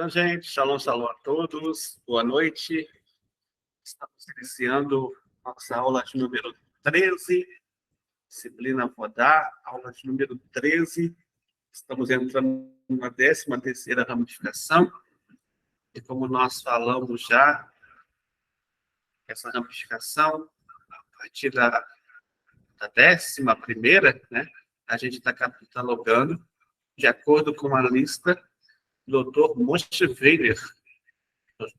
Então, gente, shalom, shalom a todos, boa noite. Estamos iniciando nossa aula de número 13, disciplina Vodá, aula de número 13. Estamos entrando na 13ª ramificação, e como nós falamos já, essa ramificação, a partir da 11ª, né, a gente está catalogando, de acordo com a lista do Dr. Moshe Weiner.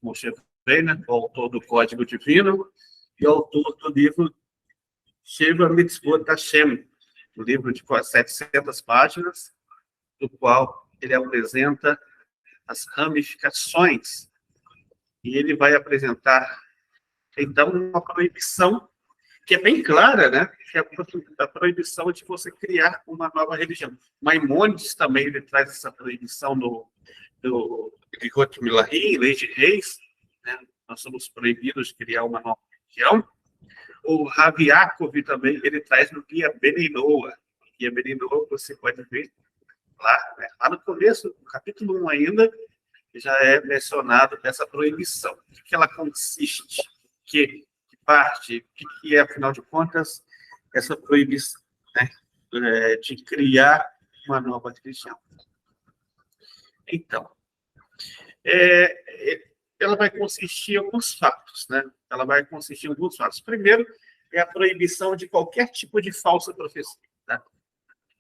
Moshe Weiner, o autor do Código Divino e autor do livro Sheva Mitzvot Hashem, um livro de quase 700 páginas, do qual ele apresenta as ramificações. E ele vai apresentar, então, uma proibição que é bem clara, né? Que é a proibição de você criar uma nova religião. Maimônides também ele traz essa proibição do Ilhot Milahi, Lei de Reis, né? Nós somos proibidos de criar uma nova religião. O Rav Yaakov também ele traz no Guia Beninoa. Guia Beninoa você pode ver lá, né? Lá no começo, no capítulo 1 ainda, já é mencionado essa proibição. O que ela consiste? Que parte, o que é, afinal de contas, essa proibição, né, de criar uma nova religião. Então, ela vai consistir em alguns fatos, né? Ela vai consistir em alguns fatos. Primeiro, é a proibição de qualquer tipo de falsa profecia. Tá?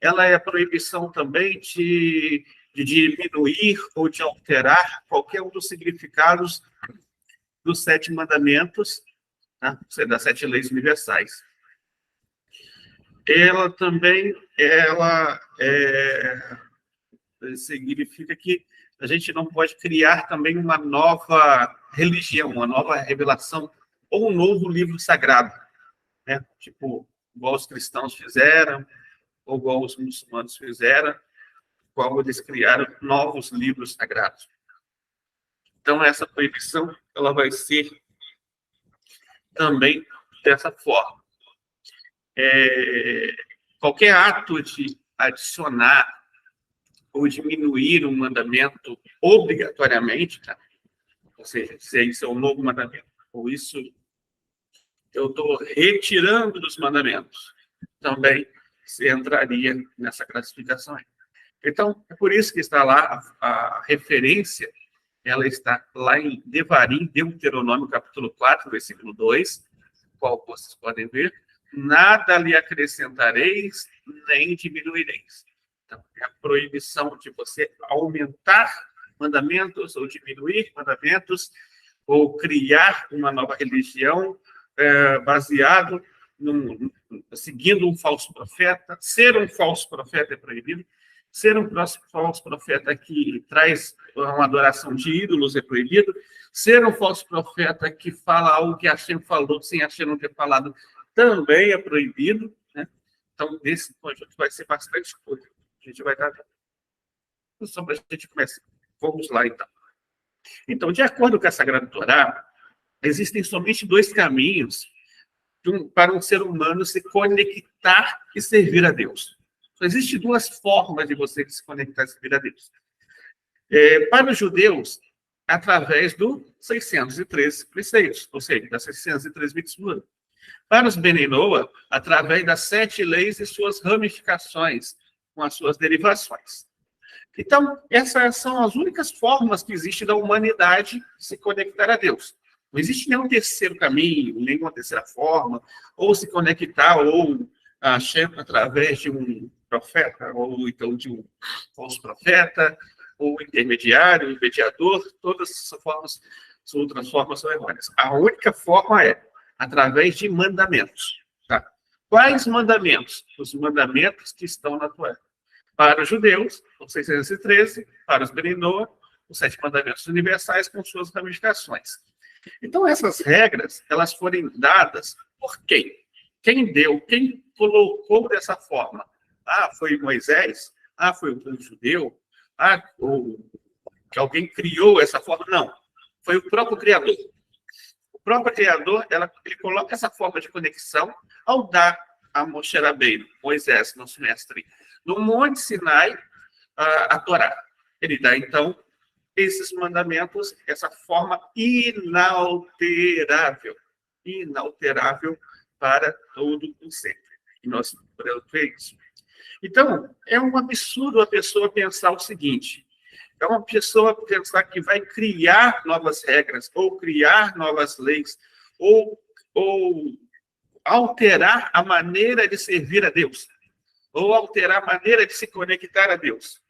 Ela é a proibição também de diminuir ou de alterar qualquer um dos significados dos 7 mandamentos, né, das 7 leis universais. Ela também significa que a gente não pode criar também uma nova religião, uma nova revelação, ou um novo livro sagrado, né? Tipo, igual os cristãos fizeram, ou igual os muçulmanos fizeram, qual eles criaram novos livros sagrados. Então, essa proibição ela vai ser também dessa forma. Qualquer ato de adicionar ou diminuir um mandamento obrigatoriamente, tá? Ou seja, se isso é um novo mandamento, ou isso eu estou retirando dos mandamentos, também se entraria nessa classificação aí. Então, é por isso que está lá a referência, ela está lá em Devarim, Deuteronômio, capítulo 4, versículo 2, qual vocês podem ver, nada lhe acrescentareis, nem diminuireis. Então, é a proibição de você aumentar mandamentos, ou diminuir mandamentos, ou criar uma nova religião baseado seguindo um falso profeta. Ser um falso profeta é proibido. Ser um falso profeta que traz uma adoração de ídolos é proibido. Ser um falso profeta que fala algo que Hashem falou sem Hashem não ter falado também é proibido, né? Então, nesse conjunto vai ser bastante coisa. A gente vai dar só para a gente começar. Vamos lá, então. Então, de acordo com a Sagrada Torá, existem somente 2 caminhos para um ser humano se conectar e servir a Deus. Só existem 2 formas de você se conectar e servir a Deus. Para os judeus, através do 613 preceitos, ou seja, das 613 mitzvot. Para os Beninoa, através das 7 leis e suas ramificações, com as suas derivações. Então, essas são as únicas formas que existem da humanidade se conectar a Deus. Não existe nenhum terceiro caminho, nenhuma terceira forma, ou se conectar, ou através de um profeta, ou então de um falso profeta, ou intermediário, mediador, todas essas formas, as outras formas são errôneas. A única forma é através de mandamentos. Tá? Quais mandamentos? Os mandamentos que estão na Torá. Para os judeus, os 613, para os Beninoa, os 7 mandamentos universais com suas ramificações. Então, essas regras, elas foram dadas por quem? Quem deu? Quem colocou dessa forma? Foi Moisés? Foi o judeu? Ou que alguém criou essa forma? Não. Foi o próprio Criador. O próprio Criador, ele coloca essa forma de conexão ao dar a Moshe Rabbeinu, Moisés, nosso mestre, no Monte Sinai, a Torá. Ele dá, então, esses mandamentos, essa forma inalterável para todo o sempre. E nós podemos ver isso. Então, é um absurdo a pessoa pensar o seguinte: é uma pessoa pensar que vai criar novas regras, ou criar novas leis, ou alterar a maneira de servir a Deus, ou alterar a maneira de se conectar a Deus.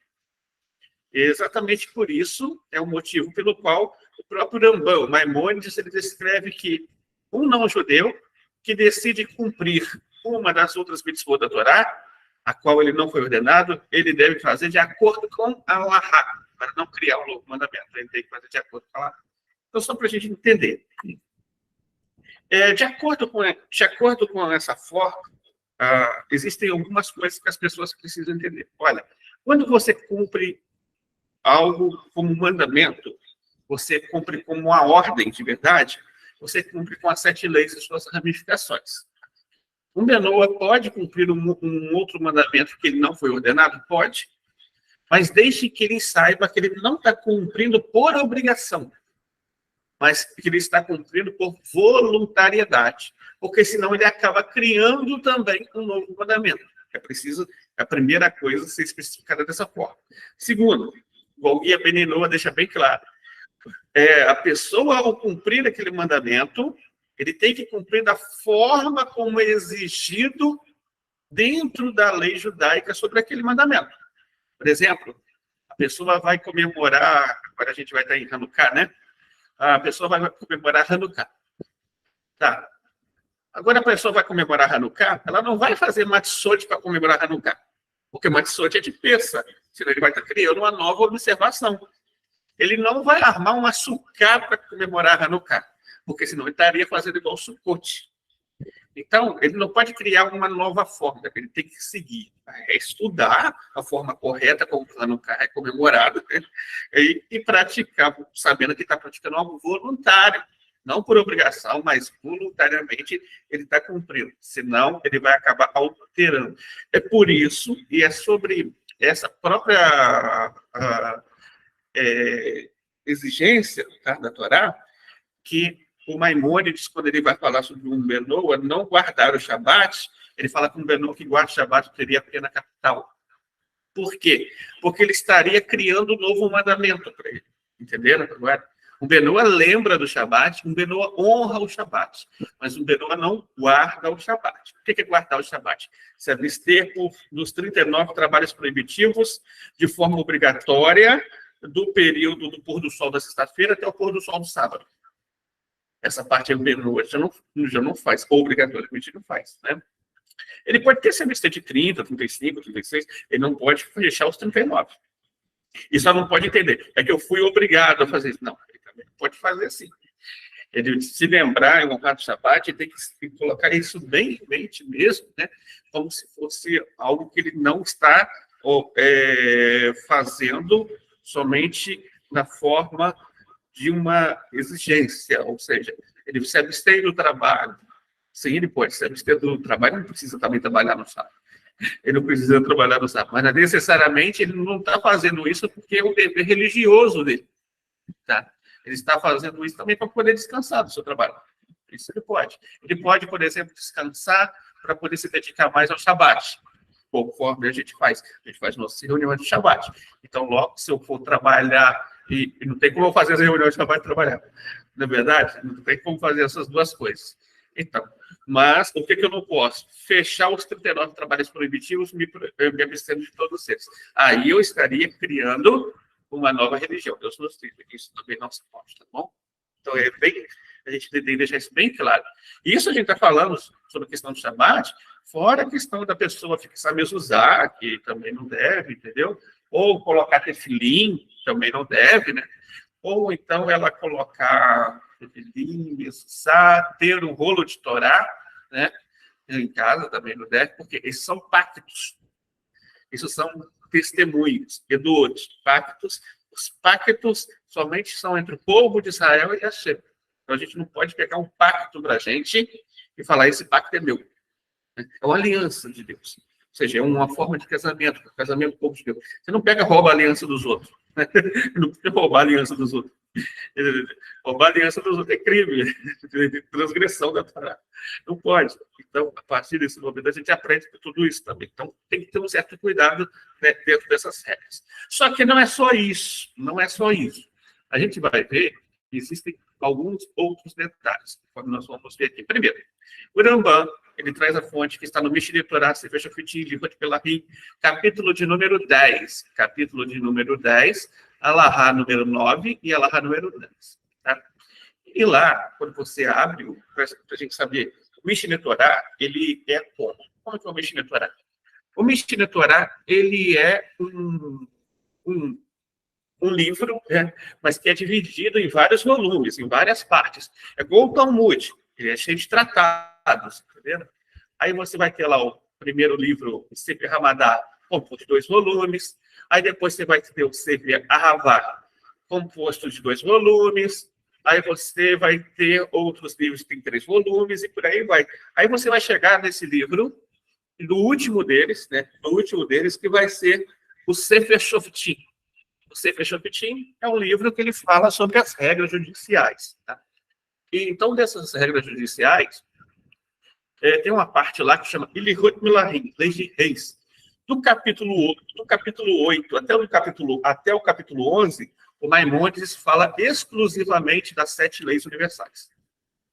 Exatamente por isso é o motivo pelo qual o próprio Rambam, Maimônides, ele descreve que um não-judeu que decide cumprir uma das outras mitzvot da Torá, a qual ele não foi ordenado, ele deve fazer de acordo com a Alahá, para não criar um novo mandamento. Ele tem que fazer de acordo com a Alahá. Então, só para a gente entender. De acordo com essa forma, existem algumas coisas que as pessoas precisam entender. Olha, quando você cumpre algo como mandamento, você cumpre como uma ordem de verdade, você cumpre com as 7 leis e suas ramificações. Um Benoa pode cumprir um outro mandamento que ele não foi ordenado? Pode. Mas deixe que ele saiba que ele não está cumprindo por obrigação, mas que ele está cumprindo por voluntariedade. Porque senão ele acaba criando também um novo mandamento. É preciso, a primeira coisa, ser especificada dessa forma. Segundo, o Guia Beninoa deixa bem claro, a pessoa, ao cumprir aquele mandamento, ele tem que cumprir da forma como é exigido dentro da lei judaica sobre aquele mandamento. Por exemplo, a pessoa vai comemorar, agora a gente vai estar em Hanukkah, né? A pessoa vai comemorar Hanukkah. Tá. Agora a pessoa vai comemorar Hanukkah, ela não vai fazer matzot para comemorar Hanukkah, porque matzot é de peça, senão ele vai estar criando uma nova observação. Ele não vai armar um açúcar para comemorar Hanukkah, porque senão ele estaria fazendo igual o Sukkot. Então, ele não pode criar uma nova forma, ele tem que seguir, estudar a forma correta como o Hanukkah é comemorado, né? E praticar, sabendo que está praticando algo voluntário, não por obrigação, mas voluntariamente ele está cumprindo, senão ele vai acabar alterando. É por isso, e é sobre essa própria exigência, tá, da Torá, que o Maimônides, quando ele vai falar sobre um Benoa não guardar o Shabat, ele fala que um Benoa que guarda o Shabat teria pena capital. Por quê? Porque ele estaria criando um novo mandamento para ele. Entenderam agora? Um Benoa lembra do Shabat, um Benoa honra o Shabat, mas um Benoa não guarda o Shabat. O que é guardar o Shabat? Se abster dos 39 trabalhos proibitivos de forma obrigatória do período do pôr do sol da sexta-feira até o pôr do sol do sábado. Essa parte o Benoa já não faz, obrigatoriamente não faz, né? Ele pode ter se abster de 30, 35, 36, ele não pode fechar os 39. E só não pode entender. É que eu fui obrigado a fazer isso. Não, ele também pode fazer assim. Ele se lembrar em honrar o Shabat, ele tem que colocar isso bem em mente mesmo, né? Como se fosse algo que ele não está fazendo somente na forma de uma exigência, ou seja, ele se abstém do trabalho. Sim, ele pode se abster do trabalho, não precisa também trabalhar no sábado. Ele não precisa trabalhar no sábado, mas necessariamente ele não está fazendo isso porque é um dever religioso dele. Tá? Ele está fazendo isso também para poder descansar do seu trabalho. Isso ele pode. Ele pode, por exemplo, descansar para poder se dedicar mais ao Shabat, conforme a gente faz. A gente faz nossas reuniões de Shabat. Então, logo, se eu for trabalhar, e não tem como eu fazer as reuniões de Shabat e trabalhar, na verdade, não tem como fazer essas duas coisas. Então, mas o que eu não posso? Fechar os 39 trabalhos proibitivos, me abstendo de todos eles. Aí eu estaria criando uma nova religião. Deus nos livre. Isso também não se pode, tá bom? Então, a gente tem que deixar isso bem claro. Isso a gente está falando sobre a questão do Shabat, fora a questão da pessoa fixar mezuzá, que também não deve, entendeu? Ou colocar tefilim, também não deve, né? Ou então ela colocar tefilim, mezuzá, ter um rolo de Torá, né? Em casa também não deve, porque esses são pactos. Isso são testemunhos, edores, pactos. Os pactos somente são entre o povo de Israel e Hashem. Então, a gente não pode pegar um pacto para a gente e falar, esse pacto é meu. É uma aliança de Deus. Ou seja, é uma forma de casamento do povo de Deus. Você não pega e rouba a aliança dos outros. Não pode roubar a aliança dos outros. Roubar a aliança dos outros é crime, transgressão da Torá. Não pode. Então, a partir desse momento, a gente aprende tudo isso também. Então, tem que ter um certo cuidado, né, dentro dessas regras. Só que não é só isso. Não é só isso. A gente vai ver que existem alguns outros detalhes, conforme nós vamos ver aqui. Primeiro, o Rambam, ele traz a fonte que está no Mishneh Torah, Sefer Shoftim, livro de Pelahim, capítulo de número 10. Capítulo de número 10, Alahá número 9 e Alahá número 10. Tá? E lá, quando você abre, para a gente saber, o Mishneh Torah, ele é como? Como é que é o Mishneh Torah? O Mishneh Torah, ele é um livro, né, mas que é dividido em vários volumes, em várias partes. É igual o Talmud, ele é cheio de tratados, tá vendo? Aí você vai ter lá o primeiro livro, o Sefer Hamadá, composto de 2 volumes. Aí depois você vai ter o Sefer Ahavá, composto de 2 volumes. Aí você vai ter outros livros que têm 3 volumes e por aí vai. Aí você vai chegar nesse livro, no último deles, né? No último deles, que vai ser o Sefer Shoftim. O Sefer Shoftim é um livro que ele fala sobre as regras judiciais. Tá? E, então, dessas regras judiciais, tem uma parte lá que chama Ilihot Milahim, Leis de Reis. Do capítulo 8 até o capítulo 11, o Maimônides fala exclusivamente das 7 leis universais.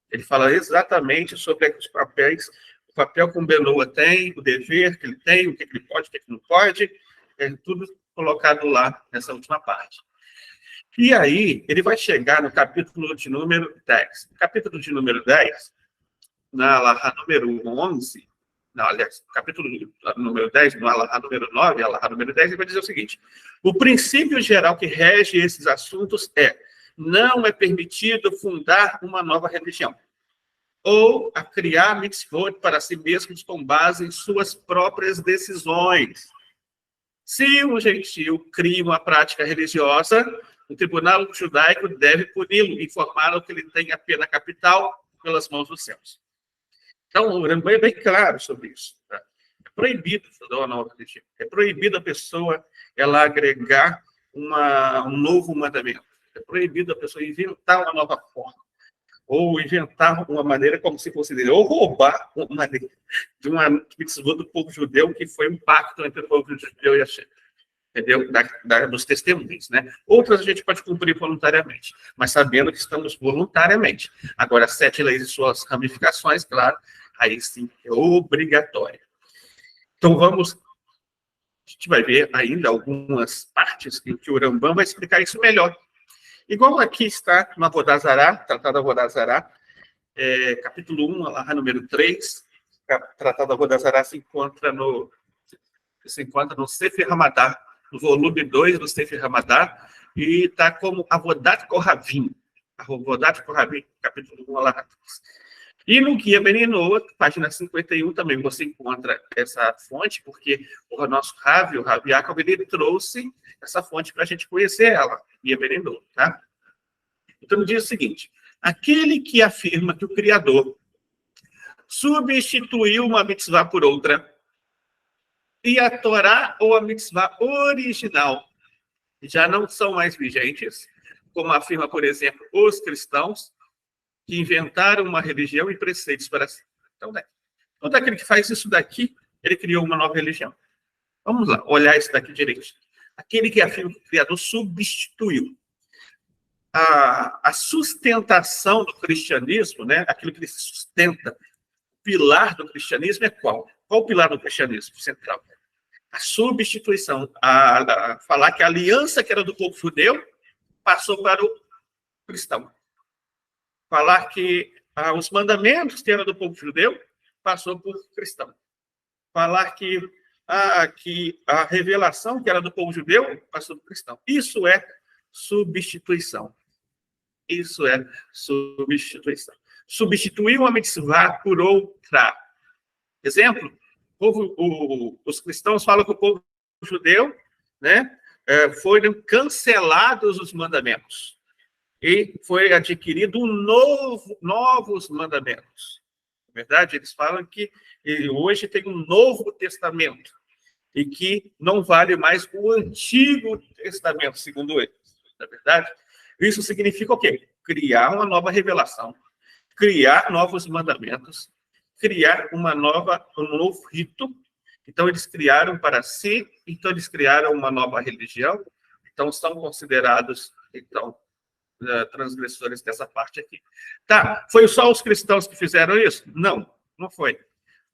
Ele fala exatamente sobre os papéis, o papel que um Benoa tem, o dever que ele tem, o que ele pode, o que ele não pode, tudo colocado lá nessa última parte. E aí, ele vai chegar no capítulo de número 10. No capítulo de número 10, na Alahá número 11, não, aliás, capítulo número 10, no Alahá número 9, Alahá número 10, ele vai dizer o seguinte: o princípio geral que rege esses assuntos é: não é permitido fundar uma nova religião ou a criar mitzvot para si mesmos com base em suas próprias decisões. Se um gentil cria uma prática religiosa, o tribunal judaico deve puni-lo, informá-lo que ele tem a pena capital pelas mãos dos céus. Então, o Rambam é bem claro sobre isso. Tá? É proibido fundar uma nova religião. É proibido a pessoa ela agregar um novo mandamento. É proibido a pessoa inventar uma nova forma. Ou inventar uma maneira como se fosse dele. Ou roubar uma maneira de uma mitzvah do povo judeu, que foi um pacto entre o povo judeu e a Hashem. Entendeu? Dos testemunhos, né? Outras a gente pode cumprir voluntariamente, mas sabendo que estamos voluntariamente. Agora, as 7 leis e suas ramificações, claro, aí sim é obrigatório. Então, a gente vai ver ainda algumas partes em que o Rambam vai explicar isso melhor. Igual aqui está no Avodazará, Tratado Avodazará, capítulo 1, Alahá número 3, Tratado Avodazará se encontra no Sefer Hamadá, no volume 2 do Sefer Hamadá, e está como Avodat Kohavim. Avodat Kohavim, capítulo 1, Alahá 3. E no Guia Beninoa, página 51, também você encontra essa fonte, porque o nosso Rav, o Rav Yaakov, ele trouxe essa fonte para a gente conhecer ela, Guia Beninoa, tá? Então, diz o seguinte: aquele que afirma que o Criador substituiu uma mitzvah por outra, e a Torá ou a mitzvah original já não são mais vigentes, como afirma, por exemplo, os cristãos, que inventaram uma religião e preceitos para si. Então, todo aquele que faz isso daqui, ele criou uma nova religião. Vamos lá, olhar isso daqui direito. Aquele que afirma que o Criador substituiu. A sustentação do cristianismo, né, aquilo que ele sustenta, o pilar do cristianismo é qual? Qual o pilar do cristianismo central? A substituição. Falar que a aliança que era do povo judeu passou para o cristão. Falar que os mandamentos que eram do povo judeu passou por cristão. Falar que a revelação que era do povo judeu passou por cristão. Isso é substituição. Isso é substituição. Substituir uma mitzvah por outra. Exemplo, os cristãos falam que o povo judeu, né, foram cancelados os mandamentos. E foi adquirido novos mandamentos. Na verdade, eles falam que hoje tem um novo testamento. e que não vale mais o Antigo Testamento, segundo eles. Na verdade, isso significa o quê? Criar uma nova revelação, criar novos mandamentos, criar um novo rito. Então, eles criaram para si, então eles criaram uma nova religião, então são considerados, então, transgressores dessa parte aqui. Tá, foi só os cristãos que fizeram isso? Não, não foi.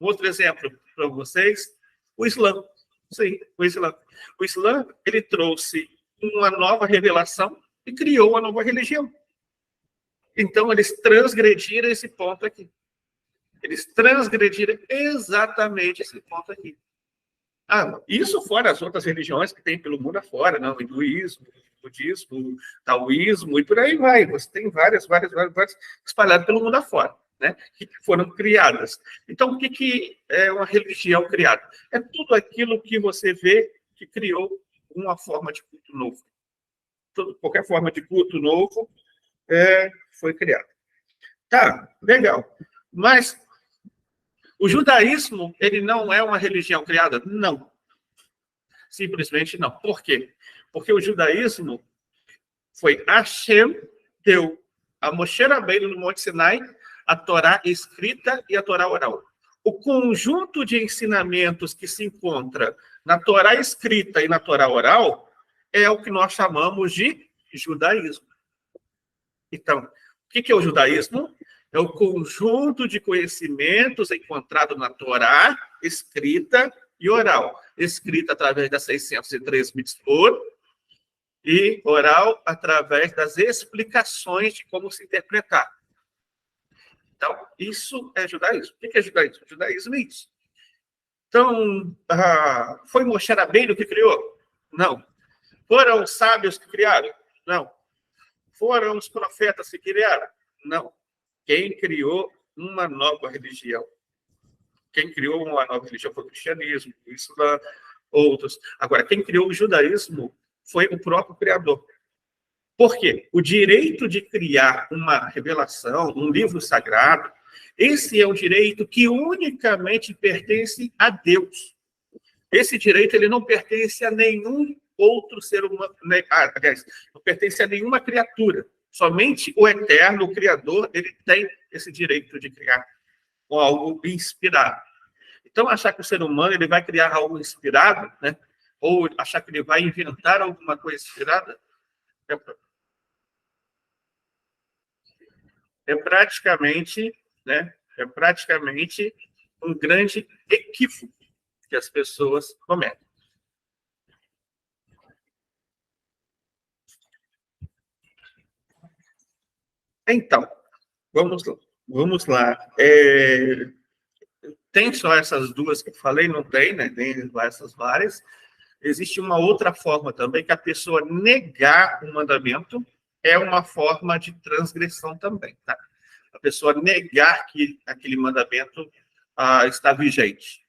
Outro exemplo para vocês, o Islã. Sim, o Islã. O Islã, ele trouxe uma nova revelação e criou uma nova religião. Então, eles transgrediram esse ponto aqui. Eles transgrediram exatamente esse ponto aqui. Isso fora as outras religiões que tem pelo mundo afora, não? O hinduísmo, o budismo, o taoísmo, e por aí vai. Você tem várias espalhadas pelo mundo afora, né? Que foram criadas. Então, o que é uma religião criada? É tudo aquilo que você vê que criou uma forma de culto novo. Qualquer forma de culto novo foi criada. Tá, legal. Mas o judaísmo, ele não é uma religião criada? Não. Simplesmente não. Por quê? Porque o judaísmo foi Hashem deu a Moshe Rabbeinu no Monte Sinai a Torá escrita e a Torá oral. O conjunto de ensinamentos que se encontra na Torá escrita e na Torá oral é o que nós chamamos de judaísmo. Então, o que é o judaísmo? É o conjunto de conhecimentos encontrado na Torá, escrita e oral. Escrita através das 603 mitzvot e oral através das explicações de como se interpretar. Então, isso é judaísmo. O que é judaísmo? O judaísmo é isso. Então, foi Moshe Rabbeinu que criou? Não. Foram os sábios que criaram? Não. Foram os profetas que criaram? Não. Quem criou uma nova religião? Quem criou uma nova religião foi o cristianismo, o Islã, outros. Agora, quem criou o judaísmo foi o próprio Criador. Por quê? O direito de criar uma revelação, um livro sagrado, esse é um direito que unicamente pertence a Deus. Esse direito ele não pertence a nenhum outro ser humano, aliás, não pertence a nenhuma criatura. Somente o Eterno, o Criador, ele tem esse direito de criar algo inspirado. Então, achar que o ser humano ele vai criar algo inspirado, né? Ou achar que ele vai inventar alguma coisa inspirada, é praticamente, né? É praticamente um grande equívoco que as pessoas cometem. Então, vamos lá. Tem só essas duas que eu falei? Não tem, né? Tem essas várias. Existe uma outra forma também, que a pessoa negar o mandamento é uma forma de transgressão também, tá? A pessoa negar que aquele mandamento está vigente.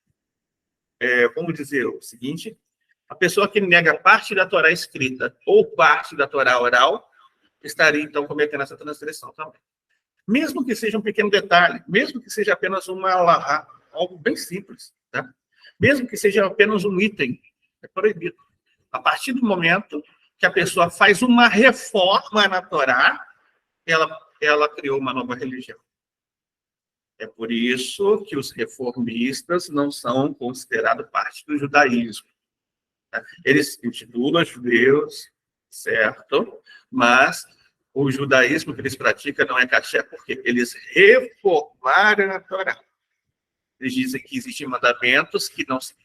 Vamos dizer o seguinte, a pessoa que nega parte da Torá escrita ou parte da Torá oral, estaria, então, cometendo essa transgressão também. Mesmo que seja um pequeno detalhe, mesmo que seja apenas uma alahá, algo bem simples, tá? Mesmo que seja apenas um item, é proibido. A partir do momento que a pessoa faz uma reforma na Torá, ela criou uma nova religião. É por isso que os reformistas não são considerados parte do judaísmo. Eles intitulam judeus, certo? Mas o judaísmo que eles praticam não é caché, porque eles reformaram a Torá. Eles dizem que existem mandamentos que não se...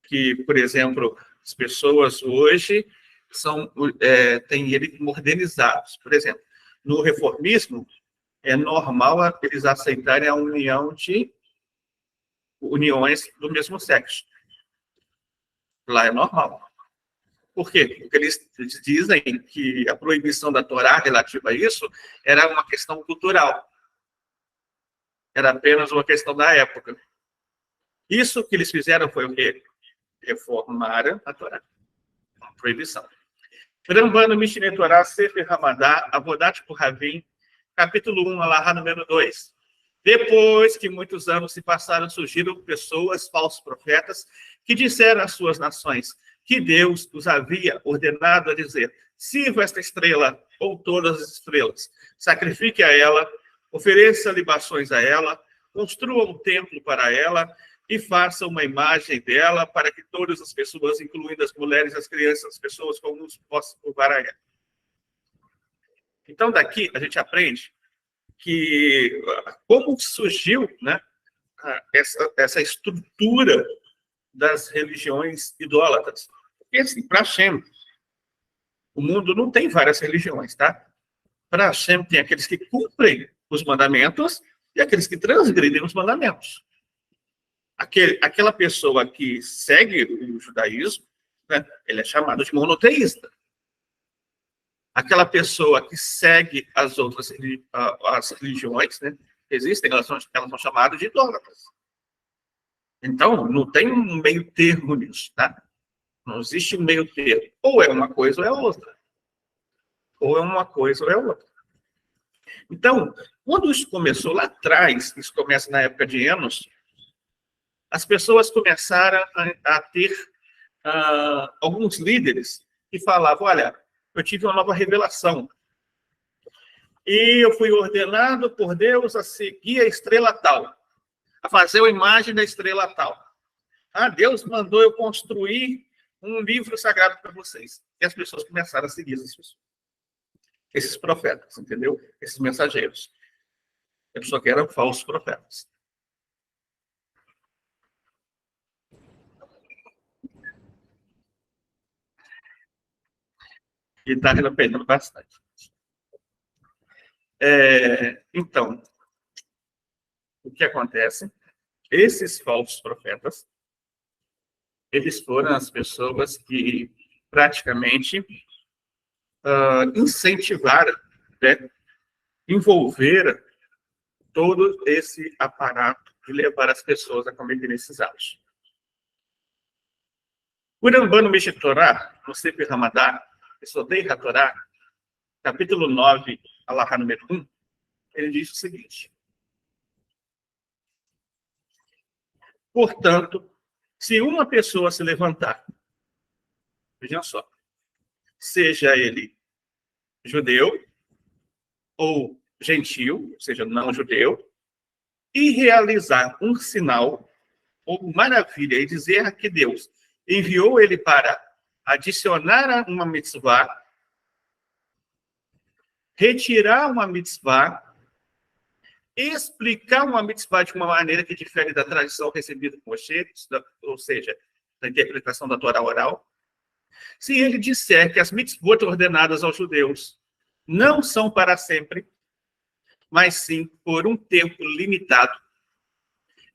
que, por exemplo, as pessoas hoje têm eles modernizados. Por exemplo, no reformismo, é normal eles aceitarem a união de uniões do mesmo sexo. Lá é normal. Por quê? Porque eles dizem que a proibição da Torá relativa a isso era uma questão cultural. Era apenas uma questão da época. Isso que eles fizeram foi o quê? Reformaram a Torá. Uma proibição. Rambano Mishneh Torá, Sefer Hamadá, Avodat Kohavim, capítulo 1, alahá número 2. Depois que muitos anos se passaram, surgiram pessoas, falsos profetas, que disseram às suas nações que Deus os havia ordenado a dizer: sirva esta estrela ou todas as estrelas, sacrifique a ela, ofereça libações a ela, construa um templo para ela e faça uma imagem dela para que todas as pessoas, incluindo as mulheres, as crianças, as pessoas comuns, possam curvar a ela. Então, daqui a gente aprende que como surgiu, né, essa estrutura das religiões idólatras. Porque, assim, para Hashem, o mundo não tem várias religiões, tá? Para Hashem tem aqueles que cumprem os mandamentos e aqueles que transgridem os mandamentos. Aquela pessoa que segue o judaísmo, né, ele é chamado de monoteísta. Aquela pessoa que segue as outras as religiões, né, existem, elas são chamadas de idólatras. Então, não tem um meio termo nisso, tá? Não existe um meio termo. Ou é uma coisa ou é outra. Ou é uma coisa ou é outra. Então, quando isso começou lá atrás, isso começa na época de Enos, as pessoas começaram a ter alguns líderes que falavam: olha, eu tive uma nova revelação. E eu fui ordenado por Deus a seguir a estrela tal, a fazer a imagem da estrela tal. Deus mandou eu construir um livro sagrado para vocês. E as pessoas começaram a seguir esses profetas, entendeu? Esses mensageiros. A pessoa que eram falsos profetas. E está repreendendo bastante. Então, o que acontece? Esses falsos profetas, eles foram as pessoas que praticamente incentivaram, né, envolveram todo esse aparato de levar as pessoas a cometerem esses atos. O Rambano Mishneh Torah, no Sefer Hamadá, Esodei HaTorá, capítulo 9, alahá número 1, ele diz o seguinte: portanto, se uma pessoa se levantar, vejam só, seja ele judeu ou gentil, ou seja, não judeu, e realizar um sinal ou maravilha e dizer que Deus enviou ele para adicionar uma mitzvah, retirar uma mitzvah, explicar uma mitzvah de uma maneira que difere da tradição recebida por Moshe, ou seja, da interpretação da Torá oral. Se ele disser que as mitzvot ordenadas aos judeus não são para sempre, mas sim por um tempo limitado,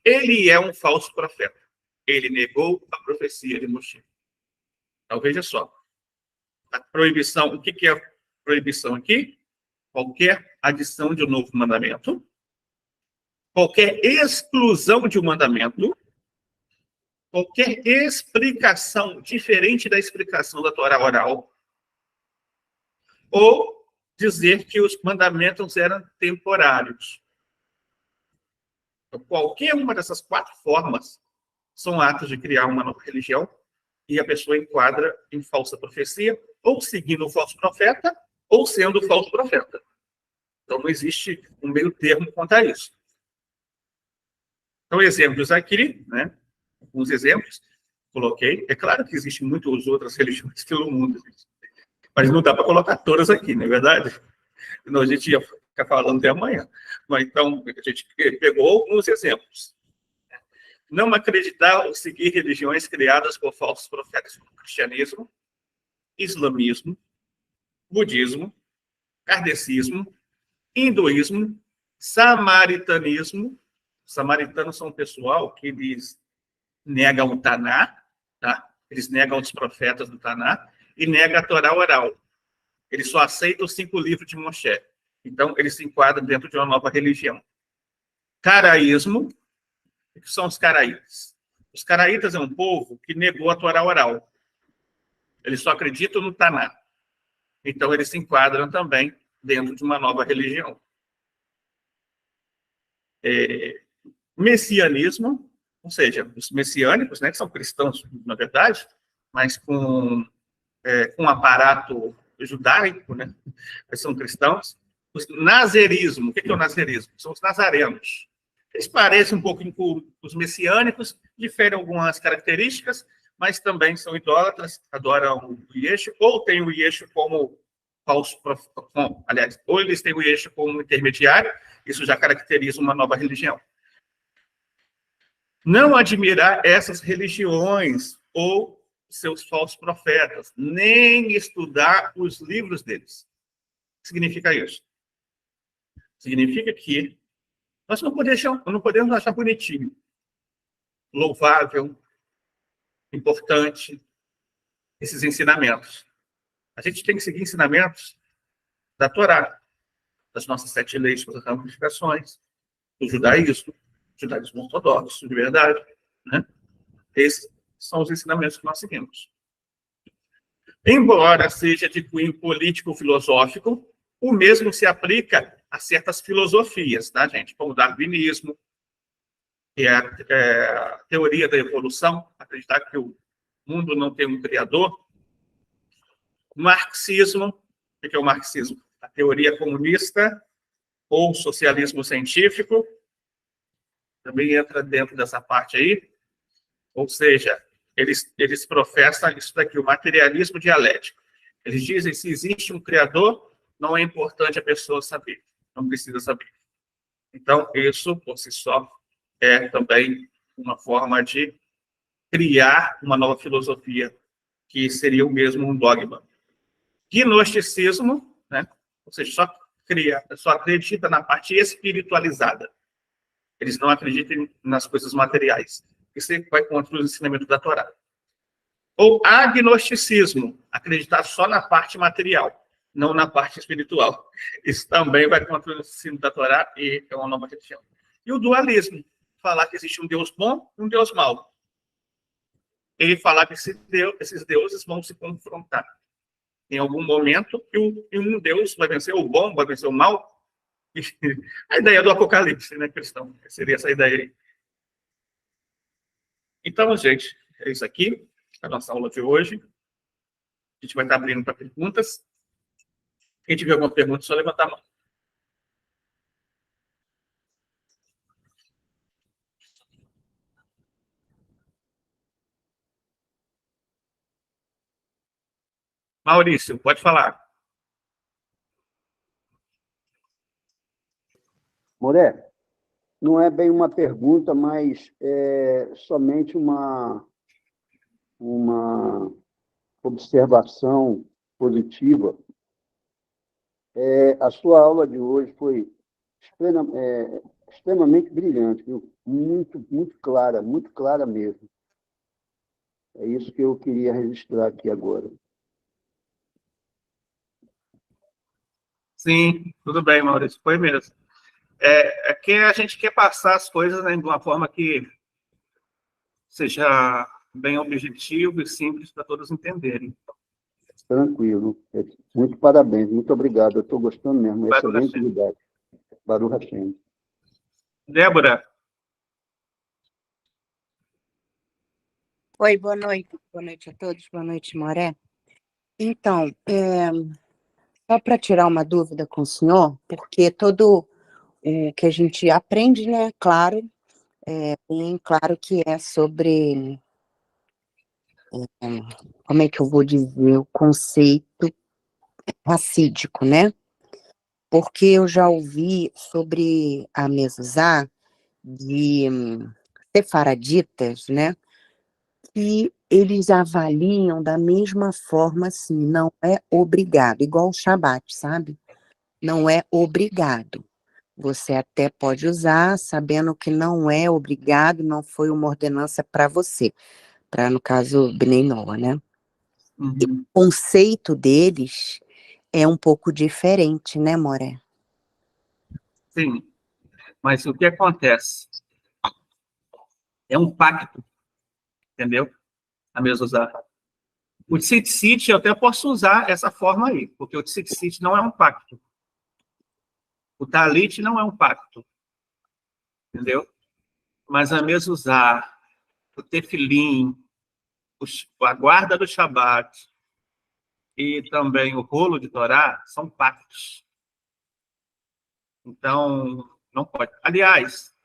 ele é um falso profeta. Ele negou a profecia de Moshe. Então, veja só. A proibição, o que é proibição aqui? Qualquer adição de um novo mandamento, qualquer exclusão de um mandamento, qualquer explicação diferente da explicação da Torá oral, ou dizer que os mandamentos eram temporários. Então, qualquer uma dessas 4 formas são atos de criar uma nova religião e a pessoa enquadra em falsa profecia, ou seguindo o falso profeta, ou sendo o falso profeta. Então, não existe um meio termo quanto a isso. Então, exemplos aqui, né? Alguns exemplos, coloquei. É claro que existem muitas outras religiões pelo mundo, mas não dá para colocar todas aqui, não é verdade? Senão a gente ia ficar falando até amanhã. Mas, então, a gente pegou alguns exemplos. Não acreditar ou seguir religiões criadas por falsos profetas, como cristianismo, islamismo, budismo, kardecismo, hinduísmo, samaritanismo. Samaritanos são um pessoal que eles negam o Taná, tá? Eles negam os profetas do Taná e negam a Torá oral. Eles só aceitam os 5 livros de Moshe. Então, eles se enquadram dentro de uma nova religião. Caraísmo. O que são os caraítas? Os caraítas é um povo que negou a Torá oral. Eles só acreditam no Taná. Então, eles se enquadram também dentro de uma nova religião. messianismo, ou seja, os messiânicos, né, que são cristãos, na verdade, mas com um aparato judaico, né, eles são cristãos. O nazerismo, o que é o nazerismo? São os nazarenos. Eles parecem um pouco com os messiânicos, diferem algumas características, mas também são idólatras, adoram o Yeshua, ou têm o Yeshua como falso profeta. Aliás, ou eles têm o Yeshua como intermediário, isso já caracteriza uma nova religião. Não admirar essas religiões ou seus falsos profetas, nem estudar os livros deles. O que significa isso? Significa que nós não podemos achar bonitinho, louvável, importante, esses ensinamentos. A gente tem que seguir ensinamentos da Torá, das nossas 7 leis para as ramificações, do judaísmo ortodoxo, de verdade. Né? Esses são os ensinamentos que nós seguimos. Embora seja de cunho político-filosófico, o mesmo se aplica a certas filosofias, tá, gente? Como o darwinismo, que é a teoria da evolução, acreditar que o mundo não tem um criador. O marxismo, o que é o marxismo? A teoria comunista ou socialismo científico, também entra dentro dessa parte aí. Ou seja, eles professam isso daqui, o materialismo dialético. Eles dizem que se existe um criador, não é importante a pessoa saber, não precisa saber. Então, isso, por si só, é também uma forma de criar uma nova filosofia, que seria o mesmo um dogma. Gnosticismo, né? Ou seja, só acredita na parte espiritualizada. Eles não acreditam nas coisas materiais. Isso vai contra os ensinamentos da Torá. Ou agnosticismo, acreditar só na parte material, não na parte espiritual. Isso também vai contra o ensino da Torá e é uma nova religião. E o dualismo, falar que existe um Deus bom e um Deus mau. E falar que esses deuses vão se confrontar em algum momento, e um Deus vai vencer o bom, vai vencer o mal. A ideia do apocalipse, né, cristão? Seria essa ideia aí. Então, gente, é isso aqui, a nossa aula de hoje. A gente vai estar abrindo para perguntas. Quem tiver alguma pergunta, é só levantar a mão. Maurício, pode falar. Moré, não é bem uma pergunta, mas é somente uma observação positiva. A sua aula de hoje foi extremamente brilhante, viu? Muito clara mesmo. É isso que eu queria registrar aqui agora. Sim, tudo bem, Maurício, foi mesmo. É que a gente quer passar as coisas, né, de uma forma que seja bem objetivo e simples para todos entenderem. Tranquilo. Muito parabéns, muito obrigado. Eu estou gostando mesmo. Excelente idade. Baruch Hashem. Débora. Oi, boa noite. Boa noite a todos. Boa noite, Moré. Então, só para tirar uma dúvida com o senhor, porque todo que a gente aprende, né, claro, bem claro que é sobre, como é que eu vou dizer, o conceito racídico, né? Porque eu já ouvi sobre a mezuzá de sefaraditas, né? Que eles avaliam da mesma forma, assim, não é obrigado, igual o Shabat, sabe? Não é obrigado. Você até pode usar, sabendo que não é obrigado, não foi uma ordenança para você, para, no caso, Bnei Noah, né? Uhum. E o conceito deles é um pouco diferente, né, Moré? Sim, mas o que acontece? É um pacto, entendeu? A mezuzá. O tzitzit, eu até posso usar essa forma aí, porque o tzitzit não é um pacto. O talit não é um pacto. entendeu? Mas a mezuzá, o tefilim, a guarda do Shabat e também o rolo de Torá são pactos. Então, não pode. Aliás,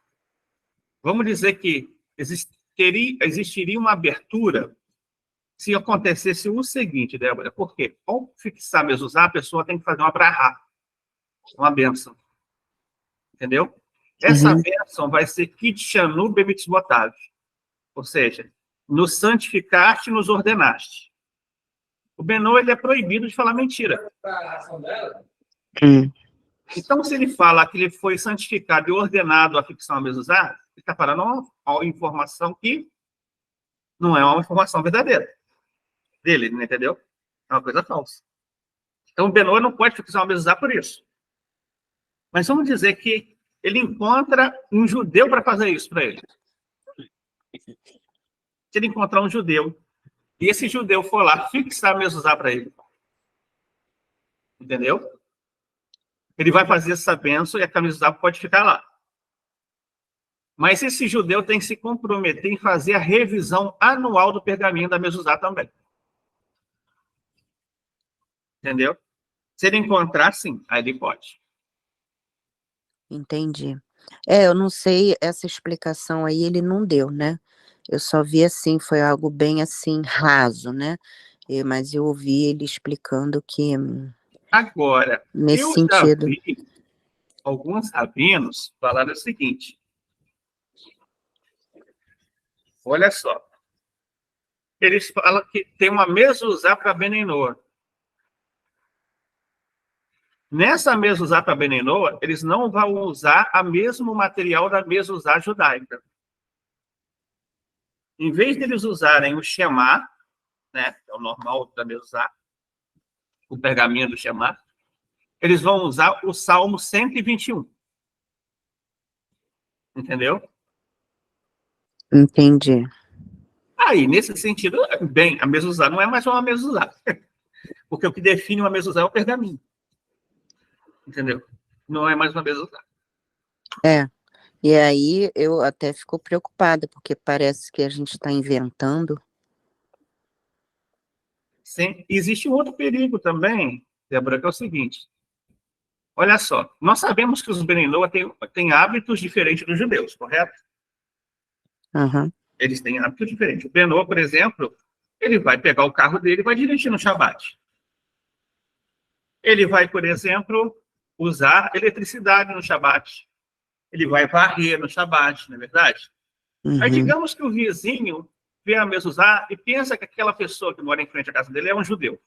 vamos dizer que existiria uma abertura se acontecesse o seguinte, Débora, porque ao fixar mezuzá, a pessoa tem que fazer uma brahá, uma bênção. Entendeu? Essa bênção vai ser Kitshanu Bemitzvotav, ou seja, nos santificaste e nos ordenaste. O Benô, ele é proibido de falar mentira. Então, se ele fala que ele foi santificado e ordenado a fixar uma mezuzá, ele está falando uma informação que não é uma informação verdadeira dele, entendeu? É uma coisa falsa. Então, o Benô não pode fixar uma mezuzá por isso. Mas vamos dizer que ele encontra um judeu para fazer isso para ele. Se ele encontrar um judeu, e esse judeu for lá fixar a mezuzá para ele, entendeu? Ele vai fazer essa bênção e a mezuzá pode ficar lá. Mas esse judeu tem que se comprometer em fazer a revisão anual do pergaminho da mezuzá também. Entendeu? Se ele encontrar, sim, aí ele pode. Entendi. Eu não sei, essa explicação aí ele não deu, né? Eu só vi assim, foi algo bem assim, raso, né? Mas eu ouvi ele explicando que, Agora, nesse eu sentido. já vi alguns rabinos falaram o seguinte. Olha só. Eles falam que tem uma mezuzá para Benenor. Nessa mezuzá para Benenor, eles não vão usar o mesmo material da mezuzá judaica. Em vez de eles usarem o Shema, né, que é o normal da mezuzá, o pergaminho do Shema, eles vão usar o Salmo 121. Entendeu? Entendi. Aí, nesse sentido, bem, a mezuzá não é mais uma mezuzá. Porque o que define uma mezuzá é o pergaminho. Entendeu? Não é mais uma mezuzá. E aí eu até fico preocupada, porque parece que a gente está inventando. Sim. Existe um outro perigo também, Débora, que é o seguinte. Olha só, nós sabemos que os Benenoa têm hábitos diferentes dos judeus, correto? Uhum. Eles têm hábitos diferentes. O Benô, por exemplo, ele vai pegar o carro dele e vai dirigir no Shabat. Ele vai, por exemplo, usar eletricidade no Shabat. Ele vai varrer no Shabat, não é verdade? Aí digamos que o vizinho vê a mezuzá e pensa que aquela pessoa que mora em frente à casa dele é um judeu.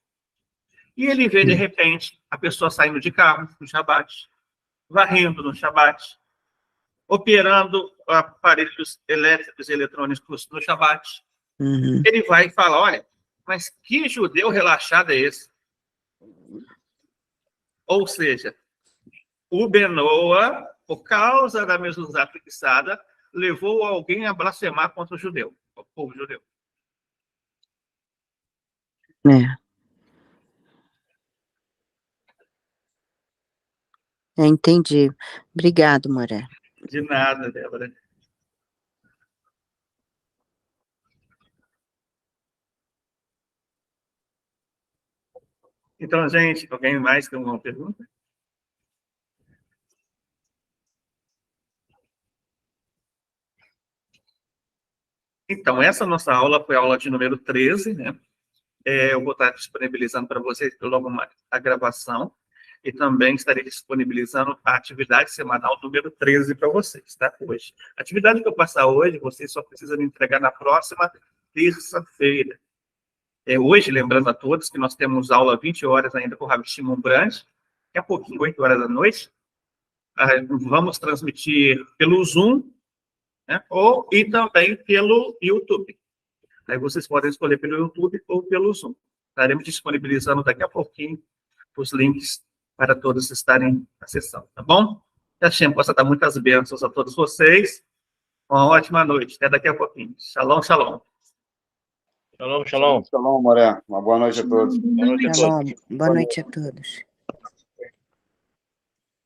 E ele vê, de repente, a pessoa saindo de carro no Shabat, varrendo no Shabat, operando aparelhos elétricos e eletrônicos no Shabat. Ele vai e fala, olha, mas que judeu relaxado é esse? Ou seja, o Benoa, por causa da mezuzá fixada, levou alguém a blasfemar contra o judeu, o povo judeu. Entendi. Obrigado, Moré. De nada, Débora. Então, gente, alguém mais tem alguma pergunta? Então, essa nossa aula foi a aula de número 13, né? Eu vou estar disponibilizando para vocês logo mais a gravação e também estarei disponibilizando a atividade semanal número 13 para vocês, tá? Hoje. A atividade que eu passar hoje, vocês só precisam me entregar na próxima terça-feira. Hoje, lembrando a todos que nós temos aula 20 horas ainda com o Rabi Shimon Brand, daqui a pouquinho, 8 horas da noite. Vamos transmitir pelo Zoom, né? E também pelo YouTube. Aí vocês podem escolher pelo YouTube ou pelo Zoom. Estaremos disponibilizando daqui a pouquinho os links para todos estarem acessando, tá bom? Que a Hashem possa dar muitas bênçãos a todos vocês. Uma ótima noite. Até daqui a pouquinho. Shalom, shalom. Shalom, shalom. Shalom, Moré. Uma boa noite a todos. Boa noite a todos. Boa noite a todos.